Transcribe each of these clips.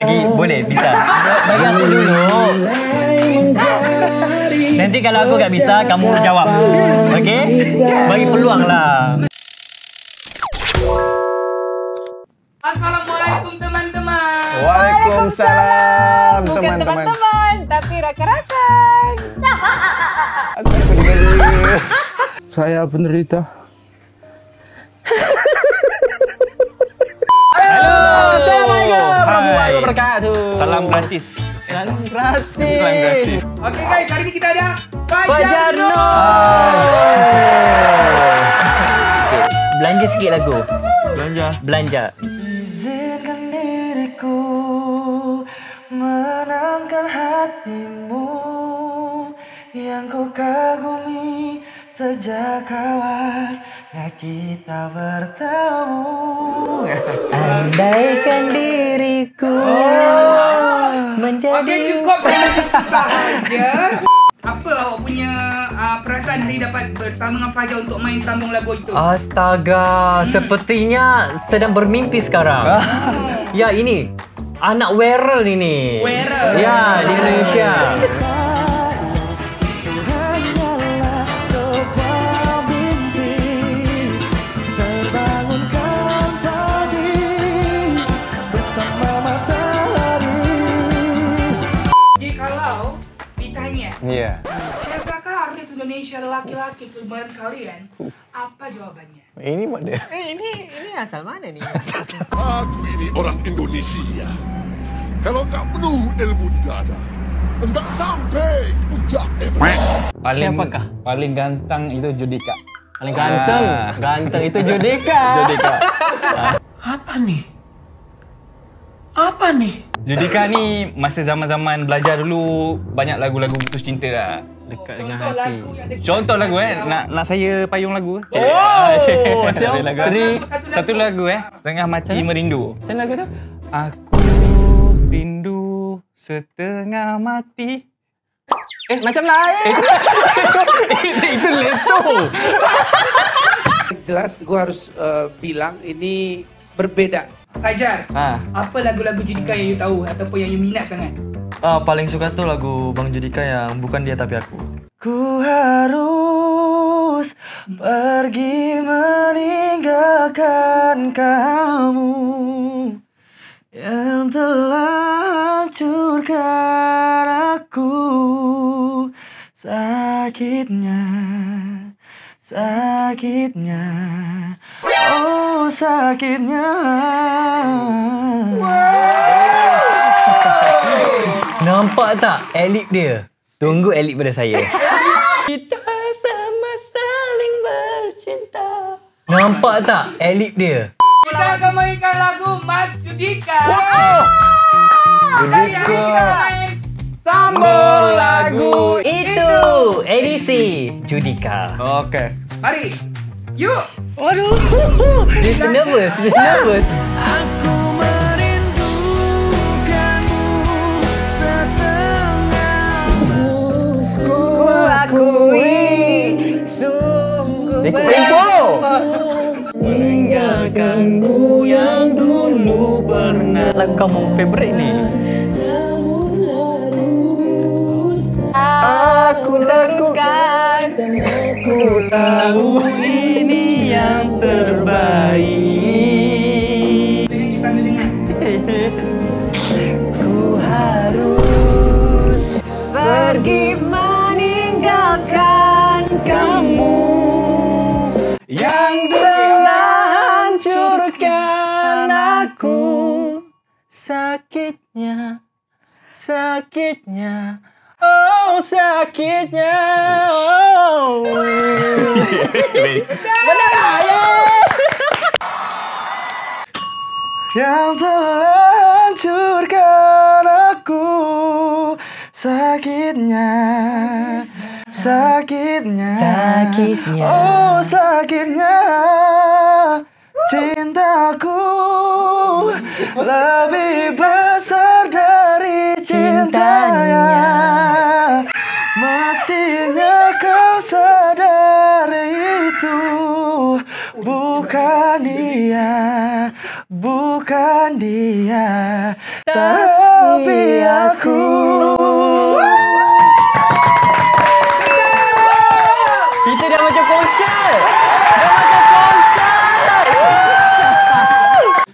Lagi boleh, bisa. Bagi aku dulu. Nanti kalau aku tak bisa, kamu jawab. Okey? Bagi peluang lah. Assalamualaikum teman-teman. Waalaikumsalam Bukan teman-teman. teman-teman, tapi rakan-rakan. Saya penderita. Halo. Assalamualaikum warahmatullahi wabarakatuh. Salam gratis. Salam gratis. Okey guys, hari ni kita ada Fajar Fajar Nur. Belanja sikit lagu. Belanja. Izinkan diriku menangkan hatimu yang ku kagumi sejak awalnya kita bertemu. Andaikan diriku menjadi... Okey, cukup sahaja. Apa awak punya perasaan hari dapat bersama dengan Fajar untuk main sambung lagu itu? Astaga, sepertinya sedang bermimpi sekarang. Ya, ini anak viral ini. Viral. Ya, di Indonesia. Hanyalah sebuah mimpi terbangunkan pagi bersama matahari. Jikalau ditanya, Iya. siapakah artis Indonesia lelaki-laki kegemaran kalian? Apa jawabannya? Ini mak dia. Ini asal mana ni? Aku ini orang Indonesia. Kalau tak penuh ilmu di dada, enggak sampai puncak Everest. Siapakah? Paling ganteng itu Judika. Paling ganteng. Ganteng itu Judika. Judika ni masa zaman-zaman belajar dulu banyak lagu-lagu putus cinta lah. Dekat dengan Contoh hati. lagu yang dekat Contoh lagu dengan nak saya payung lagu. Macam lagu. Satu Satu lagu setengah mati merindu. Macam lagu tu? Aku rindu setengah mati. Macam lain. Itu leto. Jelas gua harus bilang ini berbeda. Fajar, apa lagu-lagu Judika yang you tahu ataupun yang you minat sangat? Paling suka tuh lagu Bang Judika yang Bukan Dia Tapi Aku. Ku harus pergi meninggalkan kamu yang telah hancurkan aku. Sakitnya, oh sakitnya. Nampak tak elip dia? Tunggu elip pada saya. Kita sama saling bercinta. Nampak tak elip dia? Kita akan mainkan lagu Mas Judika. Judika. Kita main Sambung lagu itu. Edisi Judika. Oke. Mari, yuk. Dia nervous. Aku merindukanmu setengahmu. Ku akui sungguh Ikut tempo. meninggalkanmu yang dulu pernah. Lagu kamu favourite ni. Aku lakukan. Ku tahu ini yang terbaik. Ku harus pergi meninggalkan kamu yang telah hancurkan aku. Sakitnya, oh sakitnya. Oh. Benar tak? Yang telah hancurkan aku. Sakitnya. Oh sakitnya. Cintaku lebih besar dari cintanya. Mestinya kau sadar itu. Bukan dia, Tapi aku Kita dah macam konser.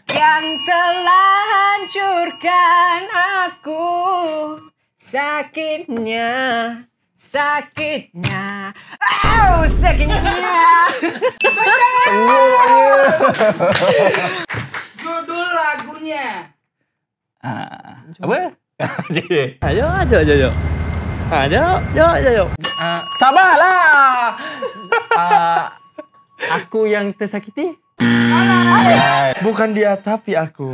Yang telah hancurkan aku, sakitnya, sakitnya, sakitnya. Judul lagunya. Apa? Ayo. Sabarlah. Aku yang tersakiti. bukan dia tapi aku.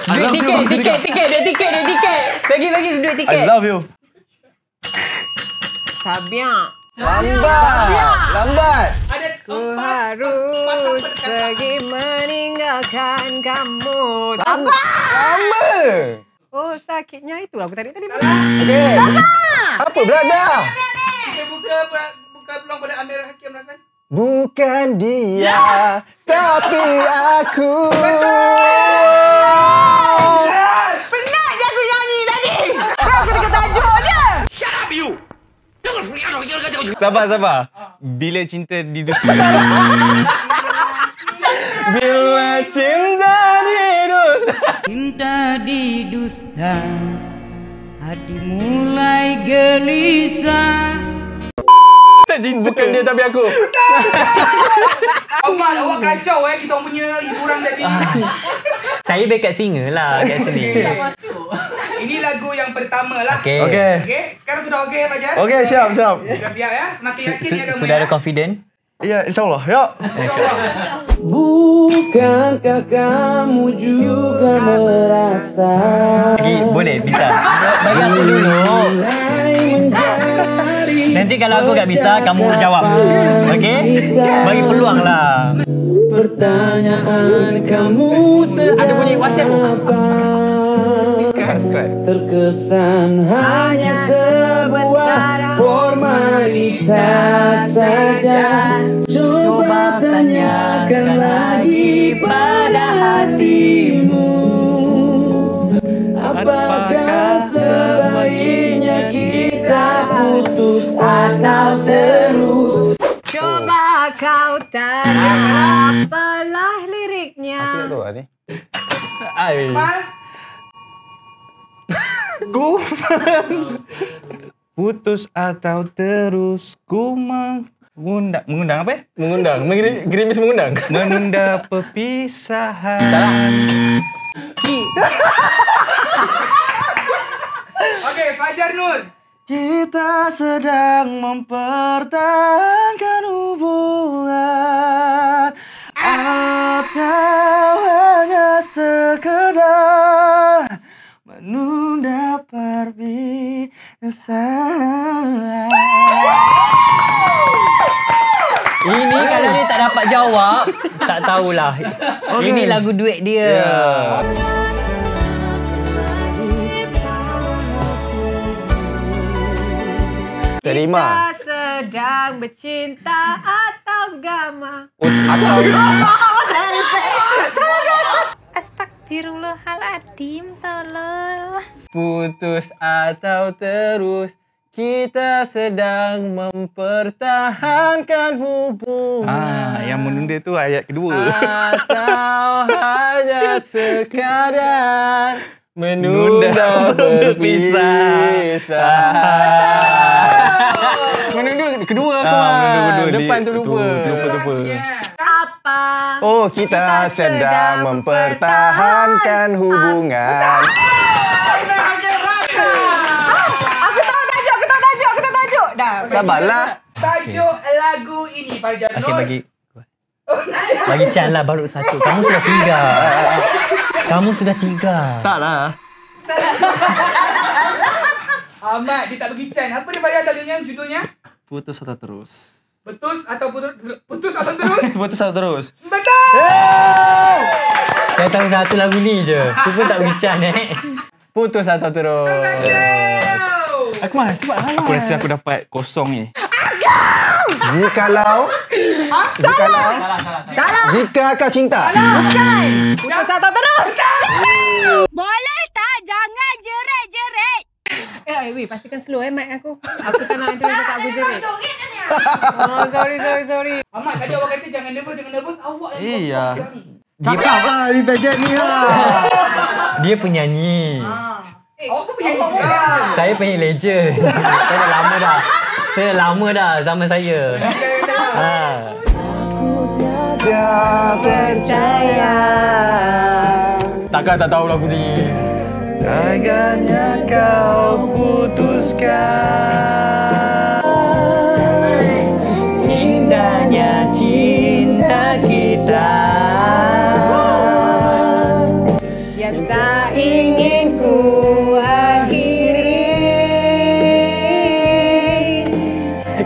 Duit tiket. Bagi duit I tiket. love you. Sabia. Lambat. Ada Ku harus pergi meninggalkan kamu. Lama. Oh, sakitnya itu lagu tadi. Okey. Apa berada? Kita buka peluang pada Amir Hakim Rasan. Bukan dia, tapi aku. Penat je aku nyanyi tadi. Aku dekat tajuk je. Sabar. Bila cinta didusta. Bila cinta didusta. Cinta didusta, hati mulai gelisah. Bukan dia tapi aku. Amat, awak kacau kita orang punya hiburan tadi. Saya backup singer lah kat sini. Ini lagu yang pertama lah. Okey. Okey. Okey, sekarang sudah okey Fajar? Okey, siap. Sudah siap ya? Semakin yakin ya kamu Sudah ya? ada confident? Ya, insyaallah. Yuk. Bukankah kamu juga merasa Lagi boleh bisa. Bagi aku dulu. Nanti kalau aku tak bisa, kamu jawab. Okey? Bagi peluang lah. pertanyaan kamu Ada bunyi WhatsApp apa? Terkesan hanya sebuah formalitas saja. Coba tanyakan lagi pada hatimu, apakah sebaiknya kita putus atau terus? Coba kau tanya apalah liriknya. Tahu ni. Putus atau terus ku mengundang apa? Mengundang. Gerimis mengundang. Menunda perpisahan. Okey, Fajar Nur. Kita sedang mempertahankan hubungan atau hanya sekedar menunda perpisahan. Ini kalau dia tak dapat jawab, tak tahulah. Ini lagu duet dia. Terima. Kita sedang bercinta atau segama. Astagfirullahaladzim, tolol. Putus atau terus, kita sedang mempertahankan hubungan. Yang menunda tu ayat kedua. Atau hanya sekadar menunda perpisahan. Menunda kedua aku menunda kedua. Depan tu lupa. Lupa. Apa? Oh, kita sedang mempertahankan hubungan. Aku tahu tajuk. Dah. Sabarlah. Tajuk lagu ini Fajar Nur. Okey, bagi Chan lah baru satu. Kamu sudah tiga. Taklah. Ahmad, dia tak bagi Chan. Apa dia bayar tajuknya, judulnya? Putus atau terus? Putus atau terus? Putus atau terus? Betul! Saya tahu satu lagu ni je. Tu pun tak bagi Chan Putus atau terus. Aku rasa aku dapat kosong ni. Jikalau jika kau cinta. Bukan. Putus atau terus? Boleh tak? Jangan jerit-jerit. Weh, pastikan slow mic aku. Aku tak nak interview cakap aku jerit. Oh, sorry. Ahmad, tadi awak kata jangan nervous. Awak yang Iya. kosong siang ni. Cakap lah di paket ni lah. Dia penyanyi. Awak pun penyanyi juga. Saya penyanyi legend. Saya dah lama dah zaman saya. Dia percaya. Takkan tak tahu lagu ni. Agaknya kau putuskan indahnya cinta kita Yang tak ingin ku akhiri.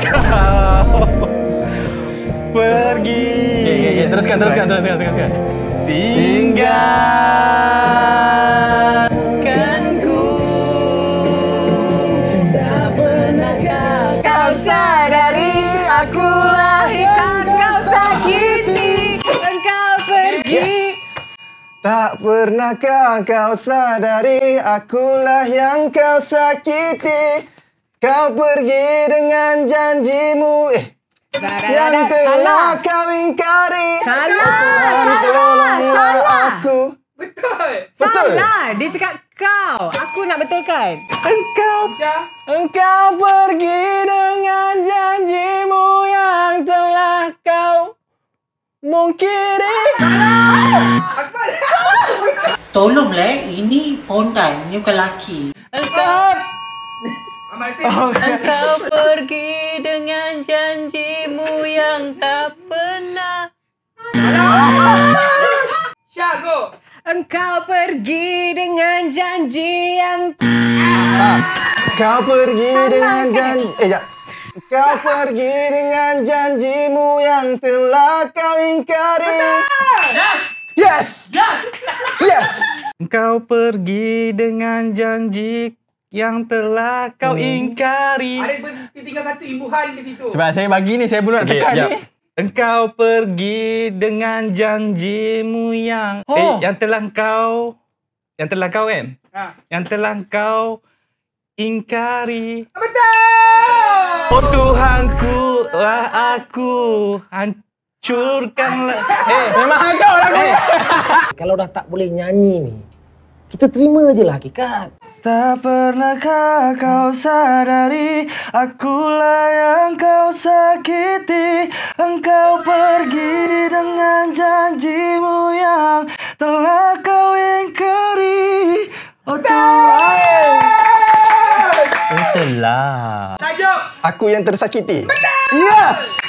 kau pergi. Okay. Teruskan. Tinggalkanku, tak pernahkah Kau sadari akulah yang kau sakiti. Engkau pergi. Tak pernahkah kau sadari akulah yang kau sakiti. Kau pergi dengan janjimu yang telah kau ingkari. Tolonglah aku. Betul. Salah. Dia cakap kau. Aku nak betulkan. Engkau pergi dengan janjimu yang telah kau mungkiri. Tolonglah, ini pondan, ini bukan laki. Engkau pergi dengan janjimu yang tak pernah. Syah, go. Engkau pergi dengan janji yang... Kau pergi dengan janji... Kau pergi dengan janjimu yang telah kau ingkari. Yes! Engkau pergi dengan janji yang telah kau ingkari. Ada tinggal satu imbuhan di situ. Sebab saya bagi ni, saya belum nak tekan ni. Engkau pergi dengan janjimu yang telah kau kan? Yang telah kau ingkari. Betul. Oh Tuhanku, aku hancurkanlah. Memang hancur lagu ni. Kalau dah tak boleh nyanyi ni, kita terima je lah hakikat. Tak pernahkah kau sadari akulah yang kau sakiti. Engkau pergi dengan janjimu yang telah kau ingkari. Oh Tuhan. Itulah. Tajuk. Aku yang tersakiti. Betul. Yes!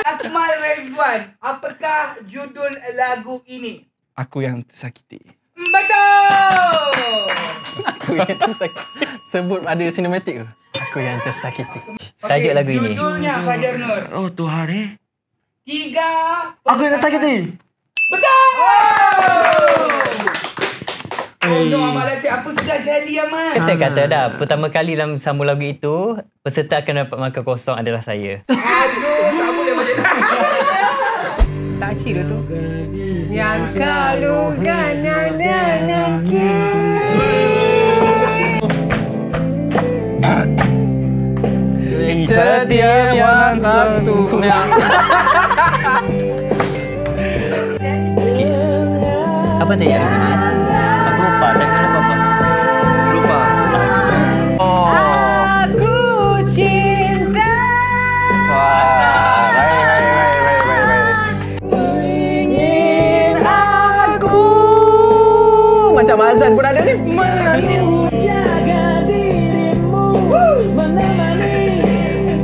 Akmal Rezwan, apakah judul lagu ini? Aku yang tersakiti. Betul. Aku yang tersakiti. Sebut ada sinematik ke? Aku yang tersakiti. Tajuk lagu ini. Judulnya Fajar Nur. Oh Tuhan 3. Aku yang tersakiti. Betul. Oh no, Amal apa sudah jadi Amal? Saya kata dah, pertama kali dalam sambung lagu itu, peserta akan dapat markah kosong adalah saya. Aduh, tak boleh macam tu. Tak cil tu. Yang kalukan nanaki. Setiap waktu. Sikit. Apa tadi lagu ni? Aku lupa. Tak ingat lagu apa. Lupa. Aku cinta. Wah, baik. Ingin aku. Macam azan pun ada ni. Jaga dirimu, menemani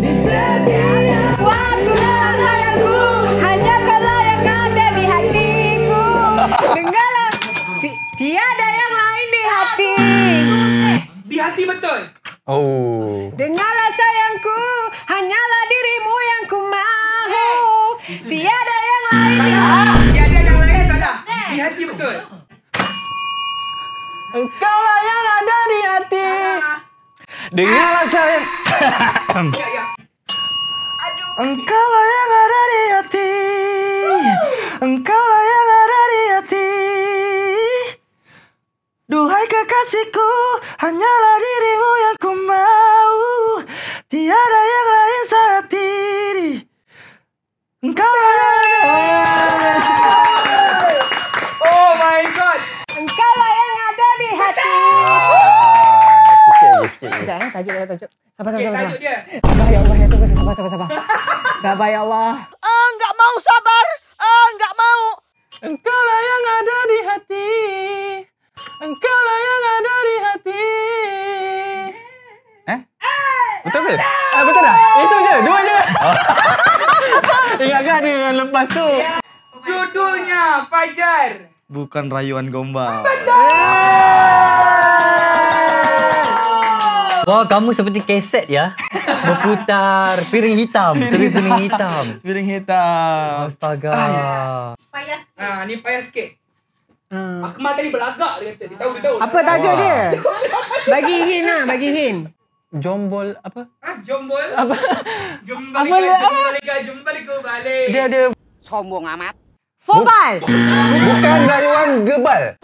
di setiap Waktu sayangku, hanya kalau yang ada di hatiku. Dengarlah, tiada yang lain di hati. Di hati betul. Oh. Dengarlah sayangku, hanyalah dirimu yang ku mahu. Tiada yang lain di hati. Tiada yang lain salah. Di hati betul. Engkaulah yang ada di hati. Dengarlah sayang. Ya. Engkaulah yang ada di hati. Engkaulah yang ada di hati. Duhai kekasihku, hanyalah dirimu yang ku mau. Tiada yang lain saat ini. Engkaulah yang Oh my god. Engkaulah yang ada di hati. Sikit. Sekejap tajuk. Sabar. Okay, tajuk dia. Sabar ya Allah, ya Tuhan. Sabar. Sabar ya Allah. Enggak mau sabar. Enggak mau. Engkaulah yang ada di hati. Engkaulah yang ada di hati. Betul ke? Betul dah? Itu je, 2 je. Ingatkan ada yang lepas tu. Judulnya Fajar. Bukan rayuan gombal. Wah, kamu seperti keset ya. Berputar piring hitam. Piring hitam. Piring hitam. Astaga. Ni payah sikit. Akmal tadi berlagak dia kata. Dia tahu. Apa tajuk dia? Bagi hint. Jombol apa? Jombol. Apa? Jumbaliku balik. Dia ada Sombong amat. Fobal. Bukan rayuan gebal.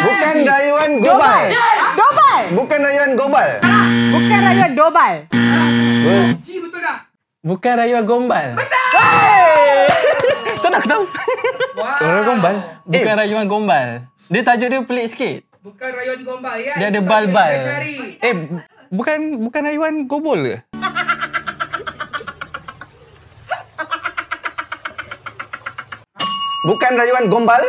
Bukan rayuan gobal. Dobal. Bukan rayuan gobal. Bukan rayuan dobal. Ji betul dah. bukan rayuan gombal. Betul. Macam mana aku tahu? Wow. Rayuan gombal. Bukan rayuan gombal. Dia tajuk dia pelik sikit. Bukan rayuan gombal ya. Dia ada bal-bal. Bukan rayuan gobol ke? Bukan rayuan gombal?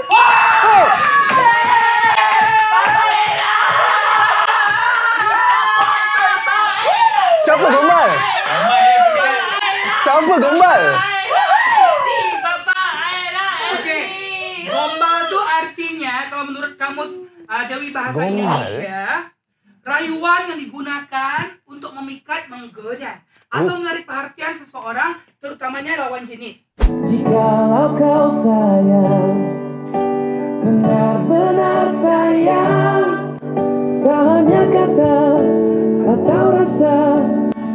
Siapa gombal? Siapa gombal? Okey. Gombal tu artinya kalau menurut kamus Dewi Bahasa Indonesia, rayuan yang digunakan untuk memikat, menggoda atau menarik perhatian seseorang, terutamanya lawan jenis. Jikalau kau sayang, benar-benar sayang, tak hanya kata atau rasa,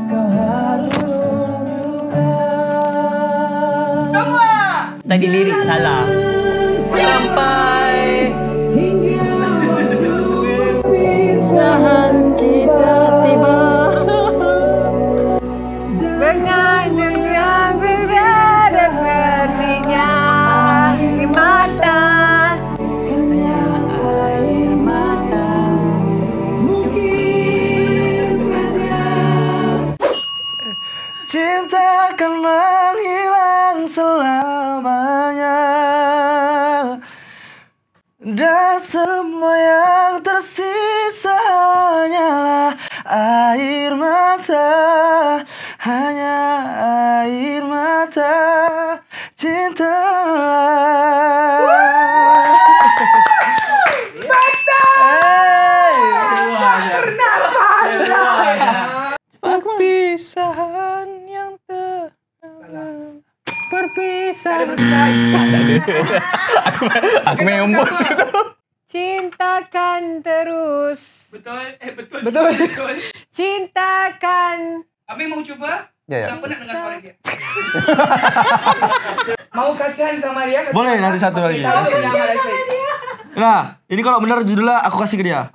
kau harus tunjukkan. Semua! Tadi lirik salah. Sampai hingga waktu perpisahan kita tiba. Dengan yang berbeda sepertinya di mata. Hanya air mata, mungkin saja. Cinta akan menghilang selamanya, dan semua yang tersisa hanyalah air mata. Hanya air mata cinta. Perpisahan yang terdalam. Perpisahan. Aku main embos tu. Cintakan terus. Betul? Betul. Cintakan. Abi mau cuba? Ya. Siapa nak dengar suara dia? Mau kasihan sama dia? Boleh, nanti satu lagi. Nah, ini kalau benar judulnya aku kasih ke dia.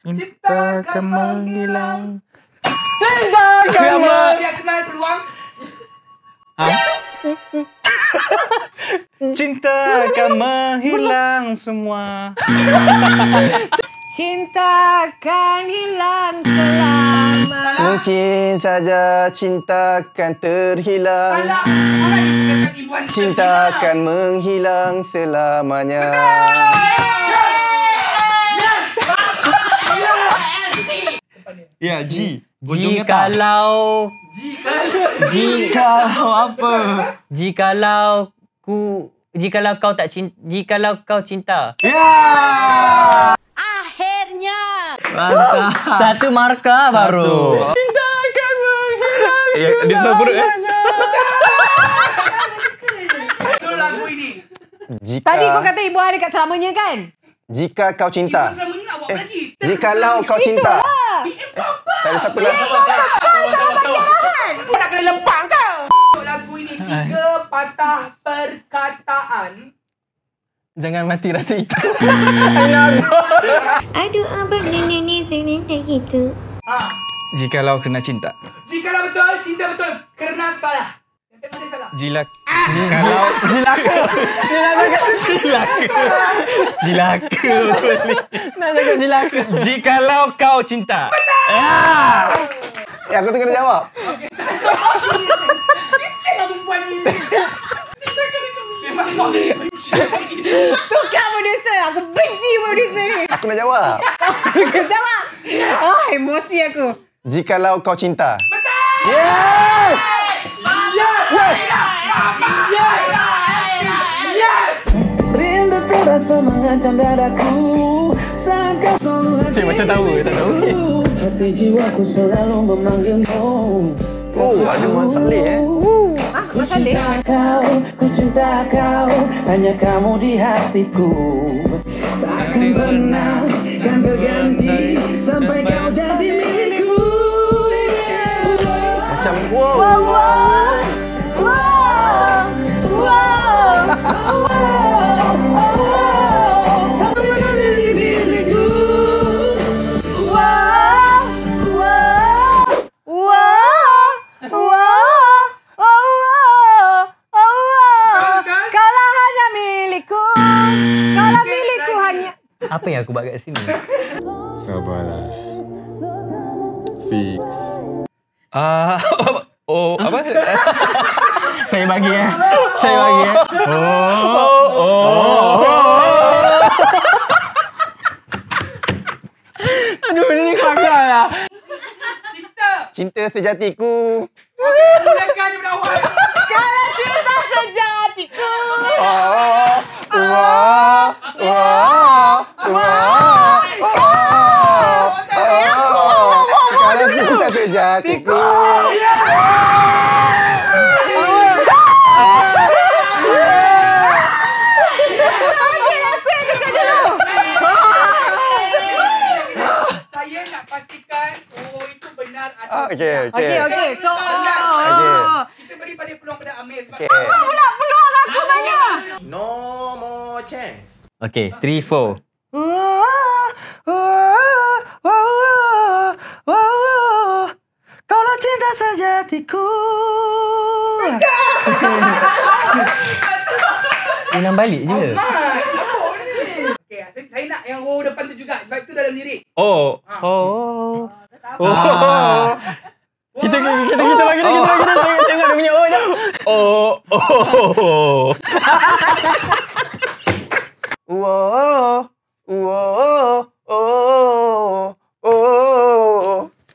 Cinta akan menghilang. Cinta akan Dia kenal peluang. Cinta akan menghilang semua. Cinta akan hilang selama. Mungkin saja cinta akan terhilang. Salah. Mana dikatakan ibuan Cinta akan menghilang selamanya. Ya, G. Jikalau apa? Jikalau kau cinta. Ya. Akhirnya. Mantap. Satu markah baru. Cinta akan menghilang Dia suruh buruk Betul lagu ini. Tadi kau kata ibu ada kat selamanya kan? Jika kau cinta. Ibu selama ni nak buat lagi. Jikalau kau cinta. BM Ada siapa nak? Nak kena lempang kau. Untuk lagu ini 3 patah perkataan. Jangan mati rasa itu. Aduh abang nenek sini tak gitu. Jikalau kena cinta. Jikalau betul, cinta betul. Kerana salah. Yang tengah salah. Kalau Jilaka betul ni. Nak cakap jilaka. Jikalau kau cinta. Aku tu kena jawab. Bising lah perempuan ni. Memang kau benci. Tukar producer. Aku benci producer ni. Aku nak jawab. Aku jawab. Oh, emosi aku. Jikalau kau cinta. Betul! Yes! Yes! Yes! Rindu terasa mengancam dadaku saat kau selalu hadir. Cik macam tahu, tak tahu. Hati jiwaku selalu memanggilmu. Oh, ada Mat Salleh Mat Salleh. Ku cinta kau, hanya kamu di hatiku. Takkan pernah kan berganti sampai kau jadi milikku. Macam wow. Sampai kau jadi milikku. Kaulah hanya milikku. Kaulah milikku hanya. Apa yang aku buat kat sini? Sabarlah. Fix. Apa? Saya bagi Saya bagi Aduh, ini kakak lah. Cinta sejatiku. Mulakan daripada awal. Kalau cinta sejatiku. Kalau cinta sejatiku. Saya nak pastikan itu benar atau Okey. Okey. So, kita beri pada peluang pada Amir. Okey. pula peluang aku mana? No more chance. Okay, 3, 4. Kaulah cinta sejatiku. Ulang balik je. Okey, saya nak yang row depan tu juga. Sebab tu dalam lirik. Kita bagi dia. Tengok dia punya oh je.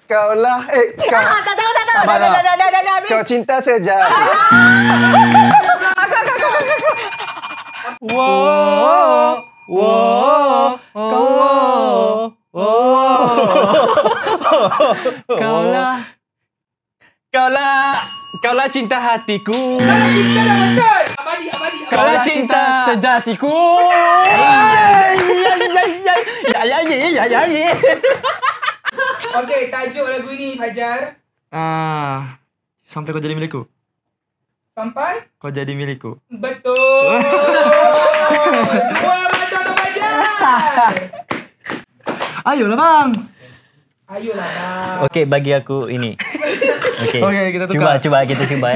Kaulah kau. Tak tahu. Dah. Kau cinta sejati. Kaulah cinta hatiku. Kalau cinta dah betul. Abadi. Kaulah cinta sejatiku. Ya. Okey, tajuk lagu ini Fajar. Sampai kau jadi milikku. Sampai? Kau jadi milikku. Betul. Wah, betul tu Fajar. Ayolah bang. Okey, bagi aku ini. Okey. Okey, kita tukar. Cuba kita cuba.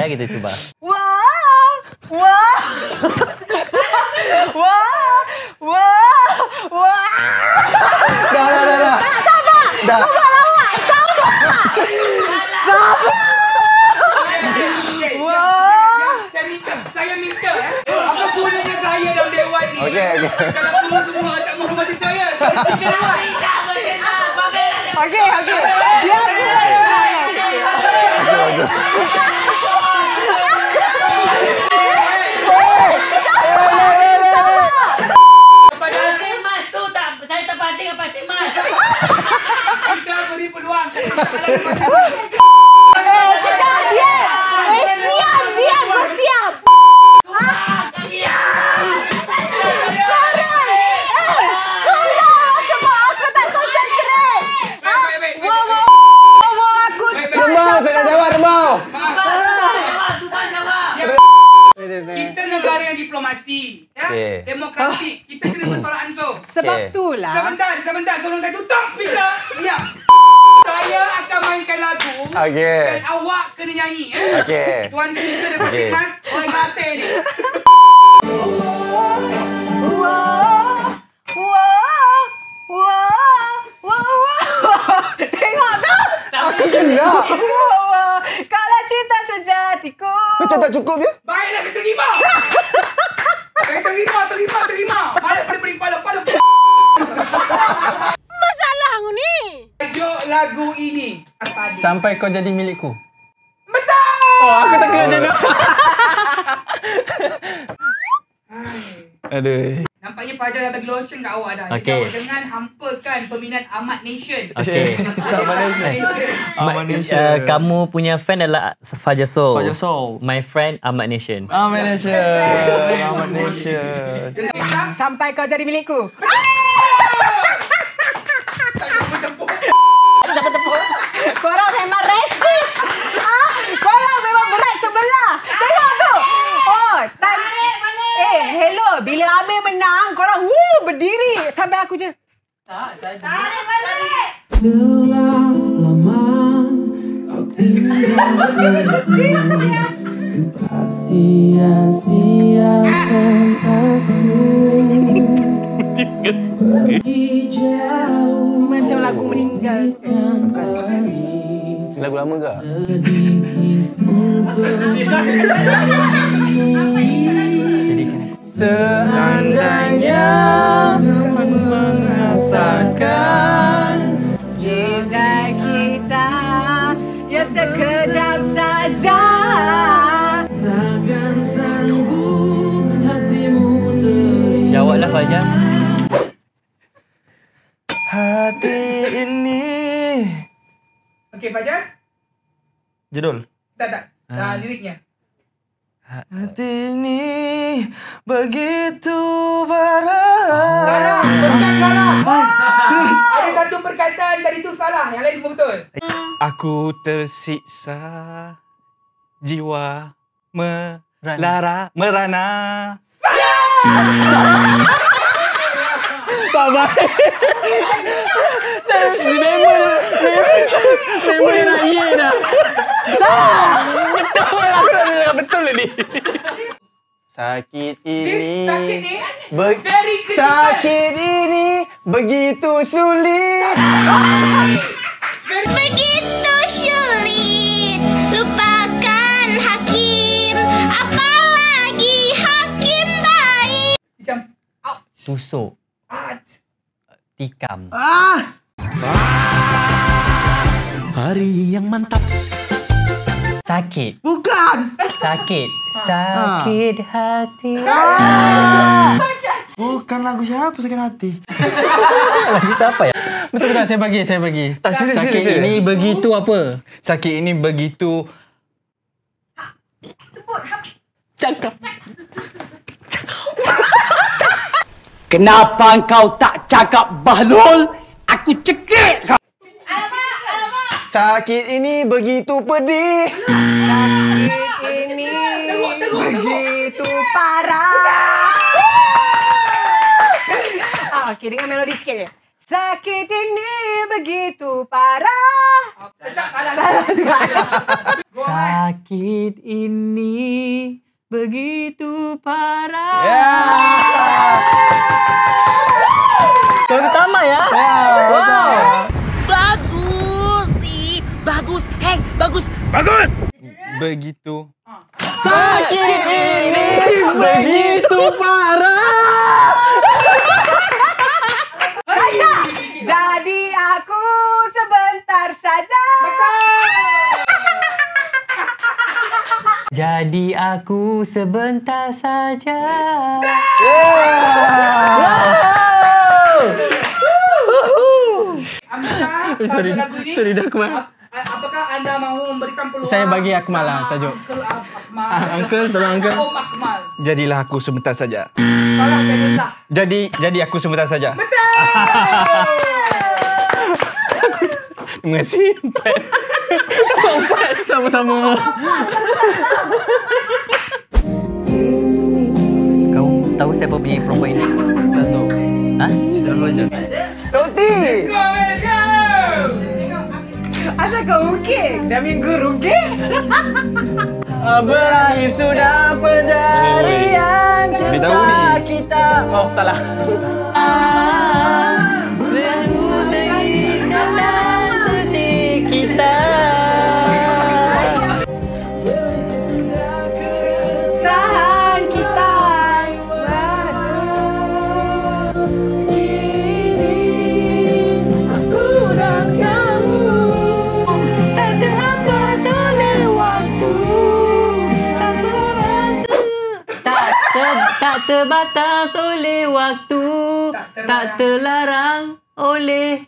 Dah. Saya minta apa gunanya saya dalam dewan ni? Okey. Kalau kamu semua tak menghormati saya, kita dewan. Okey. Dia Kita beri peluang. Diam, bersiap. Sebab aku tak konsentrate. diplomasi. Ya? Okey. Demokratik. Kita kena bertolak ansur. Sebab Okey. itulah. Sebentar. Tolong saya tutup speaker. Ya. Saya akan mainkan lagu. Okey. Dan awak kena nyanyi. Okey. Tuan speaker dan Pak Okey. Mas. Orang Kelantan ni. Tengok tu. Aku kena. Kalau cinta sejatiku. Macam tak cukup je? Baiklah, kita terima. Terima. Balik pada pening kepala. Masalah aku ni. Tajuk lagu ini. Apa dia? Sampai kau jadi milikku. Betul! Oh, aku teka je tu. Aduh. Nampaknya Fajar dah bagi loceng kat awak dah. Okey. Jadi awak jangan hampakan peminat Ahmad Nation. Okey. Ahmad Nation. Kamu punya fan adalah Fajar Soul. Fajar Soul. My friend Ahmad Nation. Ahmad Nation. Ahmad Nation. Sampai kau jadi milikku. Korang memang resis. Korang memang berat sebelah. Tengok tu. Oh, tarik balik. Hello. Bila Amir menang, korang berdiri. Sampai aku je. Tarik balik. Telah lama kau tinggalkan sempat sia-siakan aku pergi jauh Macam lagu meninggal. Lagu lama ke? Seandainya kau merasakan Cinta kita ya sekejap saja. takkan sanggup hatimu terima. Jawablah Fajar. Hati ini. Okey, Fajar. Judul. Tak. Liriknya. Hati ini begitu berat. Salah. Ada satu perkataan tadi tu salah. Yang lain semua betul. Aku tersiksa, jiwa merana. tak baik. Memang dia nak ye dah. Salah. Betul lah. Aku nak dengar betul ni. Sakit This sakit ini. ni very critical. Sakit ini begitu sulit. Begitu sulit lupakan hakim, apalagi hakim baik. Macam Tusuk. Tikam. Hari yang mantap. Sakit. Bukan. Sakit. Sakit hati. Bukan lagu siapa sakit hati. Lagu siapa ya? Betul tak? Saya bagi. Tak, serius. Ini begitu apa? Sakit ini begitu. Cakap. Kenapa kau tak cakap Bahlul? Aku cekik kau. Sakit ini begitu pedih. Sakit ini begitu parah. Okey, dengan melodi sikit je. Sakit ini begitu parah. tetap salah. Sakit ini begitu parah. Kau pertama ya? Wow. Bagus sih. Bagus. Hey, bagus. Begitu. Sakit ini begitu parah. Jadi aku sebentar saja. Jadi aku sebentar saja. Sorry dah Akmal. Apakah anda mahu memberikan peluang? Saya bagi Akmal lah tajuk. Uncle, tolong Uncle. Om Akmal. Jadilah aku sebentar saja. Salah jadi tak. Jadi aku sebentar saja. Betul. Terima kasih. Empat sama-sama. Kau tahu siapa penyanyi perempuan ini? Datuk. Ha? Siti Nurhaliza. Tok T. Let's go! Asal kau rugik? Dah minggu rugik? Berakhir sudah pencarian cinta kita. Oh, salah. Kita Sahan kita. Aku dan kamu tak terbatas oleh waktu. tak terbatas oleh waktu, tak terlarang oleh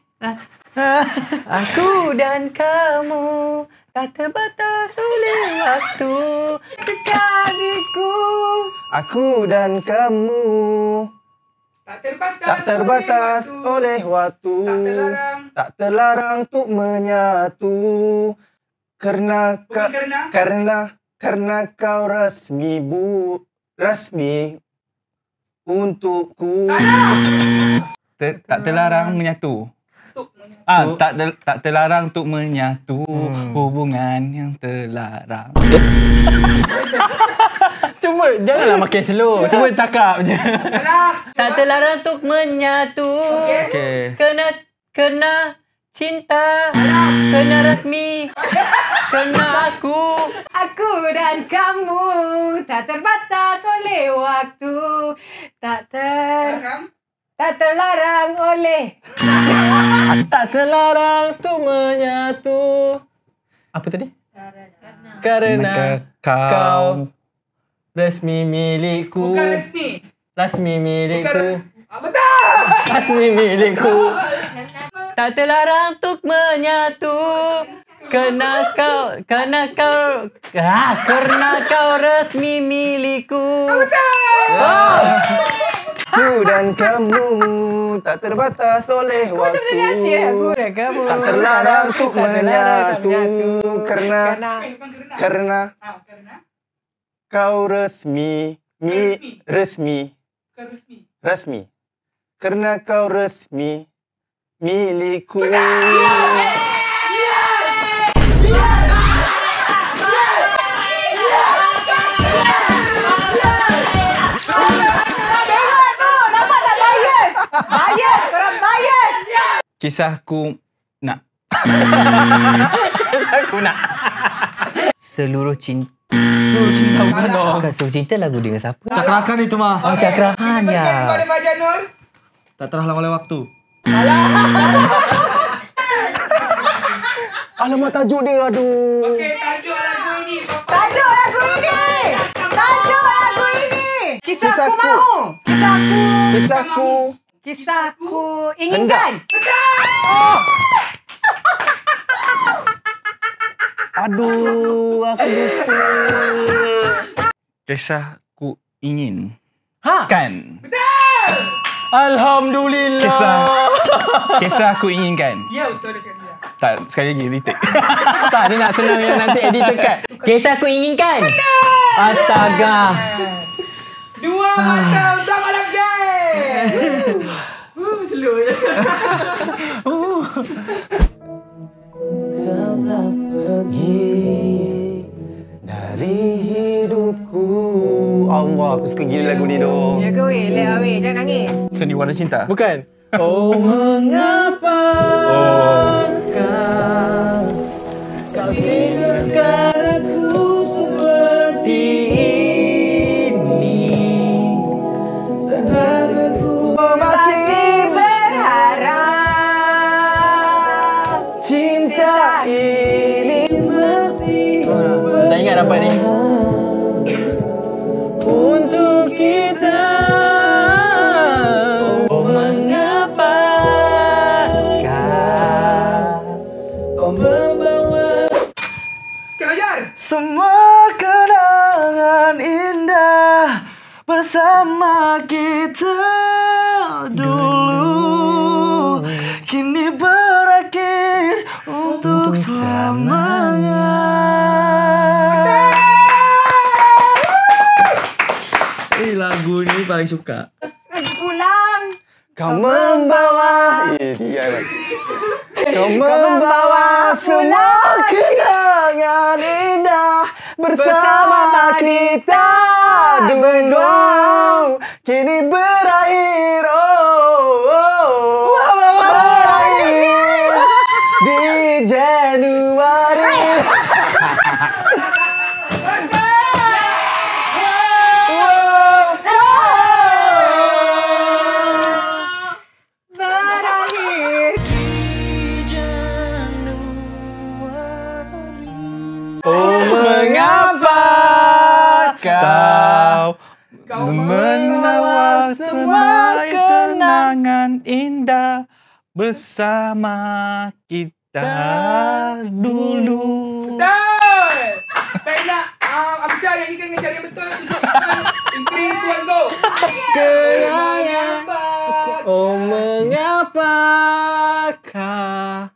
aku dan kamu, tak terbatas oleh waktu. Sekaliku. Aku dan kamu tak terbatas oleh waktu, tak terlarang untuk menyatu. Karena kau rasmi untukku. Tak terlarang menyatu. Tak terlarang untuk menyatu hubungan yang terlarang. Cuba janganlah makin slow. Cuba cakap je. Tak terlarang untuk menyatu. Okey. Kena cinta. Kena rasmi. Kena aku. Aku dan kamu tak terbatas oleh waktu. Tak terlarang oleh. Tak terlarang untuk menyatu. Apa tadi? Karena kau resmi milikku. Bukan resmi. Rasmi milikku. Betul! Rasmi milikku. Tak terlarang untuk menyatu. Karena kau resmi milikku. Aku dan kamu tak terbatas oleh waktu, tak terlarang untuk menyatu. Karena kau rasmi. Karena kau resmi milikku. Bayar, korang bayar. Kisahku nak. Kisahku nak. Seluruh cinta. Seluruh cinta bukan dong. Bukan seluruh cinta lagu dengan siapa? Cakrakan itu mah. Oh, Cakrakan ya. Kepada Fajar Nur. Tak terhalang oleh waktu. Alamak, tajuk dia, aduh. Okey, tajuk lagu ini. Tajuk lagu ini. Kisahku mahu. Kisahku inginkan. Aduh, aku lupa. Kisahku ingin. Kan? Betul! Alhamdulillah. Kisahku inginkan. Ya, betul dia cakap. Tak, sekali lagi retake. Tak, dia nak senang yang nanti editor cut. Kisahku inginkan. Astaga. Dua mata untuk malam Syed. Slow je. Kau telah pergi dari hidupku. Allah, aku suka gila lagu ni dong. Ya ke weh, let weh, jangan nangis. Sandiwara cinta. Bukan. Oh, mengapa kau tinggalkan aku seperti ini? Saat aku masih berharap cinta ini masih tak ingat apa ni? Untuk kita. Oh, mengapa kau membawa Fajar. Semua kenangan indah bersama kita dulu kini berakhir untuk selamanya. Lagu ni paling suka. Pulang. Kau membawa Kau membawa semua kenangan indah bersama kita dulu. Kini berakhir, berakhir di Januari. Mengapa kau membawa semua kenangan indah bersama kita dulu? Betul! Saya nak Amsyah nyanyikan dengan cara yang betul. In 3, 2, 1, go! Kenangan mengapakah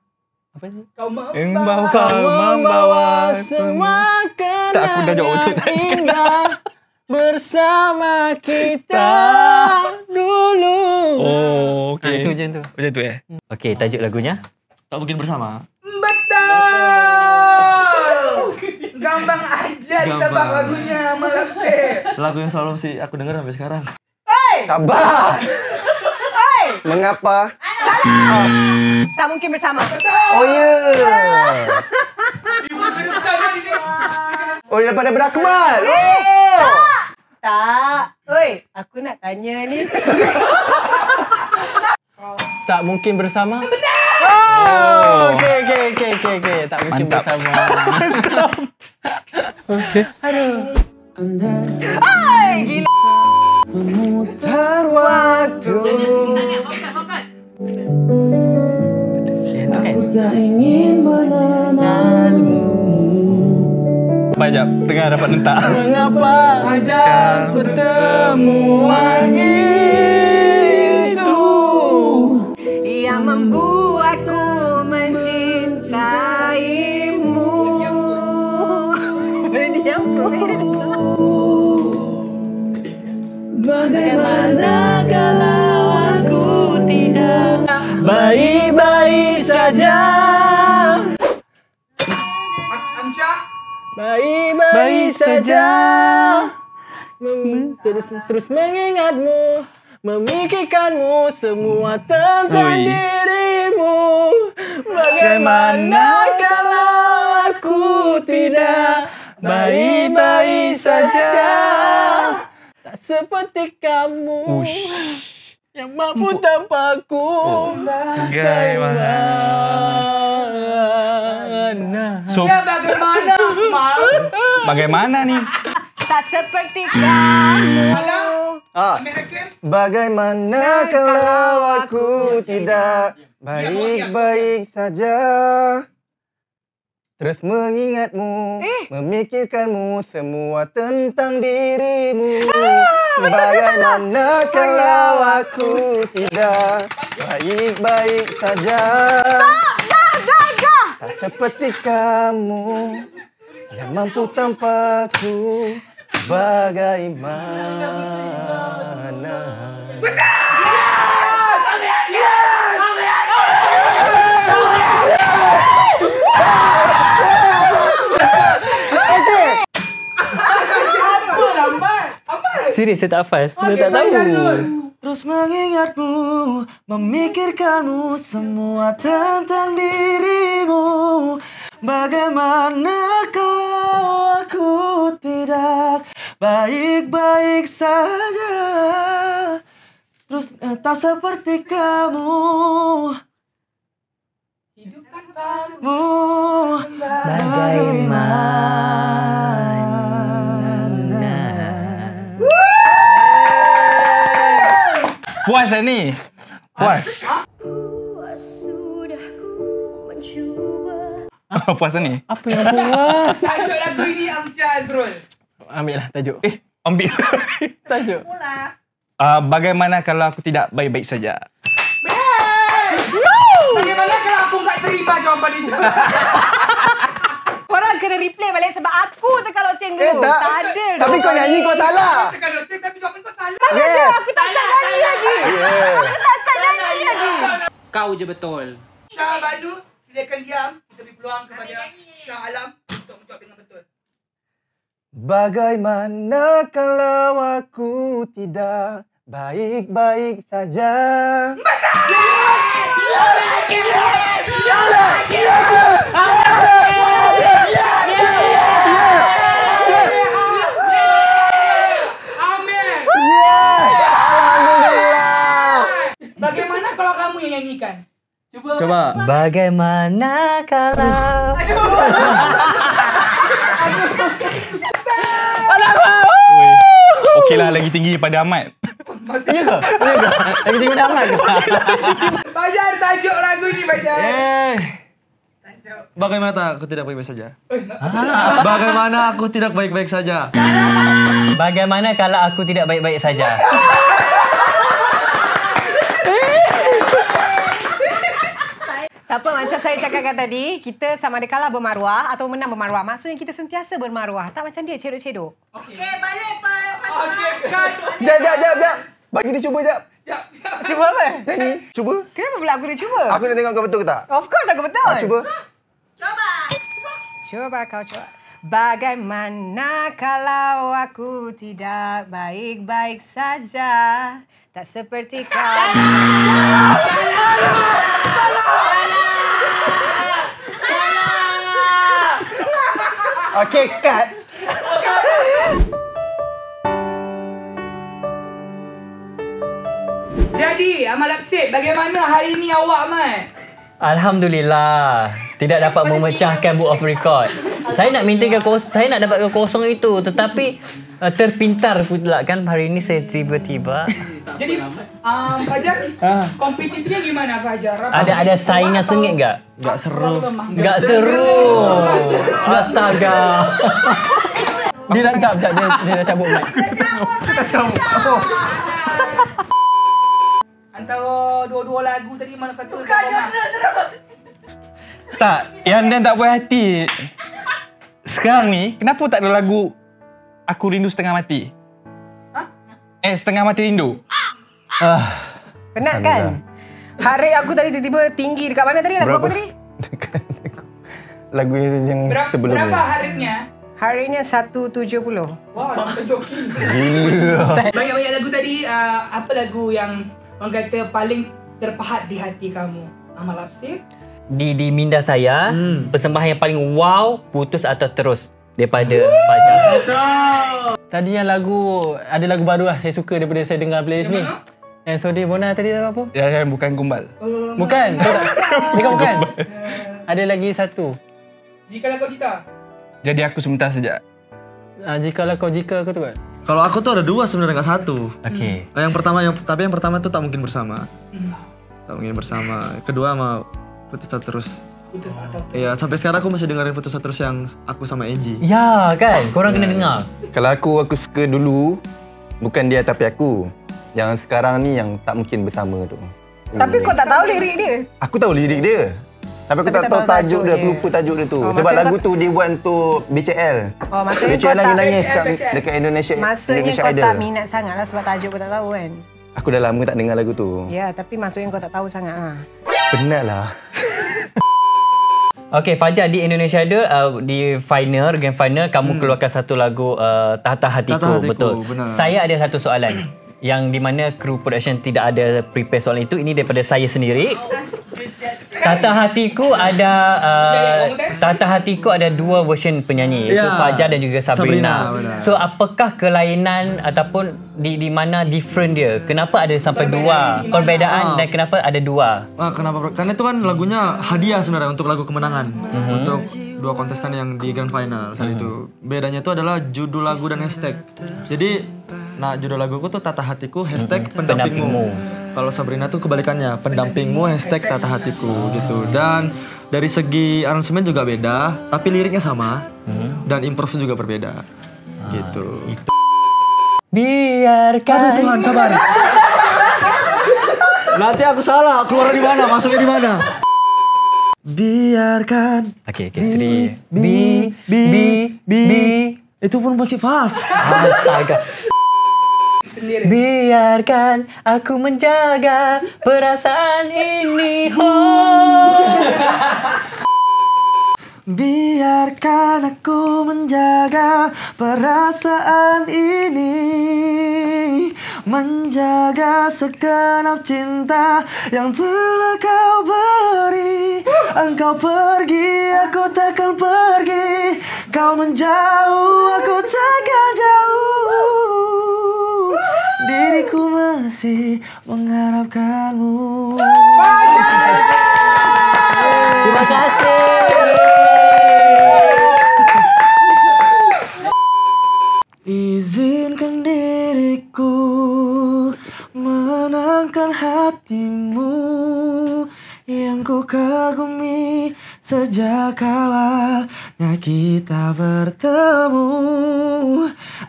Kau membawa semua kenangan indah bersama kita dulu. Oh, okey. Itu je tu. Macam tu Okey, tajuk lagunya? Tak mungkin bersama. Betul! Gampang aja ditebak lagunya, Malaksir. Lagu yang selalu sih aku dengar sampai sekarang. Sabar. Mengapa? Tak mungkin bersama. Oh ya. Oh, dia dapat daripada Akmal. Oh. Tak. Oi, aku nak tanya ni. Tak mungkin bersama? Benar! Oh, okey. Tak mungkin bersama. Okey. Aduh. Hai, gila. Memutar waktu. Aku tak ingin mengenalmu. Banyak tengah dapat nentak. Mengapa ada pertemuan itu yang membuatku mencintaimu? Diam Bagaimana kalau aku tidak baik-baik saja? Amsyah. Baik-baik saja. Terus mengingatmu, memikirkanmu semua tentang dirimu. Bagaimana kalau aku tidak baik-baik saja? Tak seperti kamu yang mampu tanpaku. Bagaimana? So, Bagaimana, Akmal? bagaimana ni? Tak seperti kamu. Bagaimana kalau aku tidak baik-baik saja? Terus mengingatmu, memikirkanmu semua tentang dirimu. Bagaimana kalau aku tidak baik-baik saja? Tak seperti kamu yang mampu tanpaku. Bagaimana? Serius saya tak hafal. Saya tak tahu. Terus mengingatmu, memikirkanmu semua tentang dirimu. Bagaimana kalau aku tidak baik-baik saja? Terus tak seperti kamu. Hidup tanpamu. Bagaimana? Puas lah ni. Puas. Puas lah ni. Apa yang puas? Tajuk lagu ini Amsyah Azrul. Ambil lah tajuk. Ambil. Tajuk. Bagaimana kalau aku tidak baik-baik saja? Bagaimana kalau aku tak terima jawapan itu? Korang kena replay balik sebab aku tekan loceng dulu. tak. Tak ada. Tapi kau nyanyi kau salah. Tekan loceng tapi jawapan kau salah. Mana ada? Aku tak start nyanyi lagi. Aku tak start nyanyi lagi. Kau je betul. Syah Banu, silakan diam. Kita beri peluang kepada Syah Alam untuk menjawab dengan betul. Bagaimana kalau aku tidak baik-baik saja? Amin. Bagaimana kalau kamu yang nyanyikan? Coba. Bagaimana kalau... Okeylah, lagi tinggi daripada Ahmad. Ya ke? Lagi tinggi pada Ahmad ke? Fajar, tajuk lagu ni Fajar. Bagaimana tak aku tidak baik-baik saja? Bagaimana aku tidak baik-baik saja? Bagaimana kalau aku tidak baik-baik saja? Tak apa, macam saya cakapkan tadi, kita sama ada kalah bermaruah atau menang bermaruah. Maksudnya kita sentiasa bermaruah. Tak macam dia, cedok-cedok. Okey, balik Pak. Okey, cut. Jap. Bagi dia cuba jap. Cuba apa? Nyanyi, cuba. Kenapa pula aku dia cuba? Aku nak tengok kau betul ke tak? Of course aku betul. Cuba. Cuba kau cuba. Bagaimana kalau aku tidak baik-baik saja? Tak seperti kau. Okey, cut. Jadi, Ahmad Lapsip, bagaimana hari ni awak, Ahmad? Alhamdulillah. Tidak dapat memecahkan book of record. Saya nak mintakan kosong, saya nak dapatkan kosong itu, tetapi terpintar pula kan hari ini saya tiba-tiba. Jadi, Fajar, kompetisinya gimana Fajar? Ada saingan sengit tak? Gak seru. Gak seru. Astaga. Dia dah cap, dia dah cabut mic. Antara dua-dua lagu tadi mana satu? Bukan genre. Tak, yang Dan tak puas hati. Sekarang ni, kenapa tak ada lagu Aku Rindu Setengah Mati? Setengah Mati Rindu. Penat kan? Hari aku tadi tiba-tiba tinggi. Dekat mana tadi? Lagu apa tadi? Lagu yang sebelumnya. Berapa harinya? Harinya 170. Wah, dah terjoki. Gila. Banyak-banyak lagu tadi. Apa lagu yang orang kata paling terpahat di hati kamu? Ahmad Lapsip? Di minda saya, persembahan yang paling wow, Putus atau Terus daripada Fajar. Tadi yang lagu, ada lagu baru lah saya suka daripada saya dengar playlist ni. Yang Sodi Bona tadi apa? Ya, bukan Gombal. Bukan. Bukan. Ada lagi satu. Jikalau kau cita? Jadi aku sebentar saja. Jikalau kau jika, kau tu kan? Kalau aku tuh ada dua sebenarnya, nggak satu. Okey. Yang pertama tuh tak mungkin bersama. Tak mungkin bersama. Kedua mau Putus atau Terus. Putus atau Terus. Iya, sampai sekarang aku masih dengerin Putus atau Terus yang aku sama Angie. Ya kan, korang kena dengar. Kalau aku suka dulu, bukan dia tapi aku. Yang sekarang ni yang tak mungkin bersama tu. Tapi kau tak tahu lirik dia? Aku tahu lirik dia. Tapi aku tak tahu tajuk dia. Aku lupa tajuk dia tu. Sebab lagu tu dia buat untuk BCL. Oh, maksudnya BCL kau tak nangis dekat Indonesia. Maksudnya Indonesia kau Idol. tak minat sangat lah sebab tajuk kau tak tahu kan? Aku dah lama tak dengar lagu tu. Ya, tapi maksudnya kau tak tahu sangat lah. Penat lah. Okey, Fajar di Indonesia Idol di grand final kamu keluarkan satu lagu Tata Hatiku, Tata Hatiku, betul. benar. Saya ada satu soalan yang di mana kru production tidak ada prepare soalan itu. Ini daripada saya sendiri. Tata Hatiku ada Tata Hatiku ada dua version penyanyi, iaitu Fajar dan juga Sabrina. So apakah kelainan ataupun di mana different dia? Kenapa ada sampai dua perbezaan dan kenapa ada dua? Kenapa? Karena itu kan lagunya hadiah sebenarnya untuk lagu kemenangan untuk dua kontestan yang di grand final saat itu. Bedanya itu adalah judul lagu dan hashtag. Jadi, judul laguku tuh Tata Hatiku hashtag pendampingmu. Kalau Sabrina tuh kebalikannya, pendampingmu hashtag Tata Hatiku gitu. Dan dari segi aransemen juga beda, tapi liriknya sama dan improve juga berbeda gitu. Biarkan. Aduh Tuhan, sabar. Nanti aku salah, keluar di mana, masuknya di mana. Biarkan. Okay. Itu pun masih fals. Astaga. Biarkan aku menjaga perasaan ini. Biarkan aku menjaga perasaan ini, menjaga segenap cinta yang telah kau beri. Engkau pergi, aku takkan pergi. Kau menjauh, aku takkan jauh. Diriku masih mengharapkanmu. Terima kasih. Izinkan diriku menangkan hatimu yang ku kagumi sejak awalnya kita bertemu.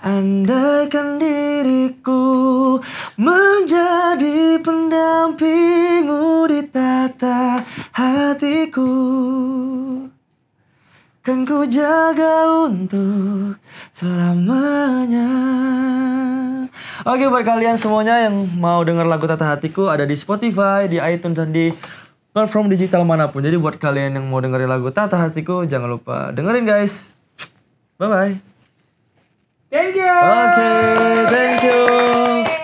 Andaikan diriku menjadi pendampingmu di tata hatiku, kan ku jaga untuk selamanya. Oke, buat kalian semuanya yang mau denger lagu Tata Hatiku, ada di Spotify, di iTunes, dan di platform digital manapun. Jadi buat kalian yang mau dengerin lagu Tata Hatiku, jangan lupa dengerin guys. Bye-bye. Thank you. Oke, thank you.